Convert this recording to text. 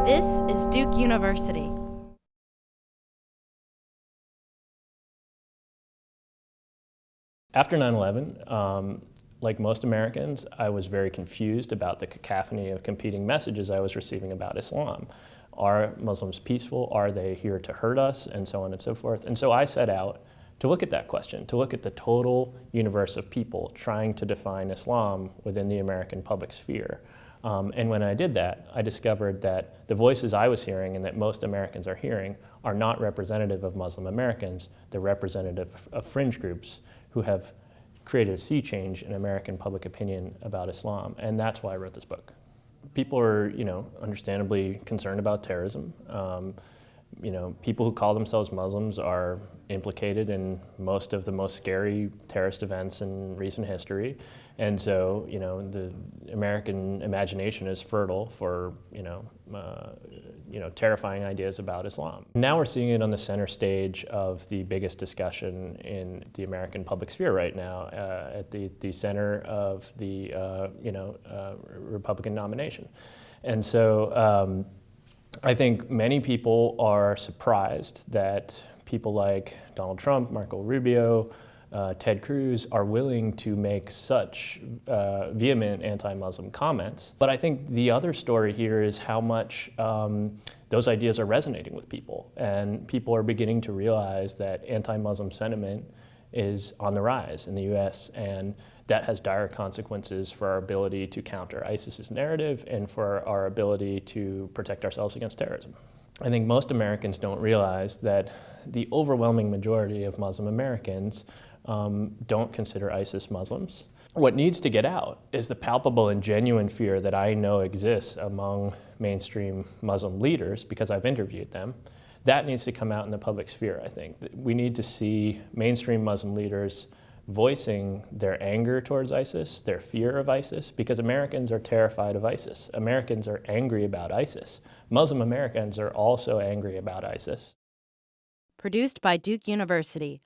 This is Duke University. After 9/11, like most Americans, I was very confused about the cacophony of competing messages I was receiving about Islam. Are Muslims peaceful? Are they here to hurt us? And so on and so forth. And so I set out to look at that question, to look at the total universe of people trying to define Islam within the American public sphere. And when I did that, I discovered that the voices I was hearing and that most Americans are hearing are not representative of Muslim Americans. They're representative of fringe groups who have created a sea change in American public opinion about Islam. And that's why I wrote this book. People are, understandably concerned about terrorism. People who call themselves Muslims are implicated in most of the most scary terrorist events in recent history. And so, the American imagination is fertile for, terrifying ideas about Islam. Now we're seeing it on the center stage of the biggest discussion in the American public sphere right now, at the center of the, Republican nomination. And so, I think many people are surprised that people like Donald Trump, Marco Rubio, Ted Cruz are willing to make such vehement anti-Muslim comments. But I think the other story here is how much those ideas are resonating with people. And people are beginning to realize that anti-Muslim sentiment is on the rise in the US, and that has dire consequences for our ability to counter ISIS's narrative and for our ability to protect ourselves against terrorism. I think most Americans don't realize that the overwhelming majority of Muslim Americans don't consider ISIS Muslims. What needs to get out is the palpable and genuine fear that I know exists among mainstream Muslim leaders, because I've interviewed them. That needs to come out in the public sphere, I think. We need to see mainstream Muslim leaders voicing their anger towards ISIS, their fear of ISIS, because Americans are terrified of ISIS. Americans are angry about ISIS. Muslim Americans are also angry about ISIS. Produced by Duke University.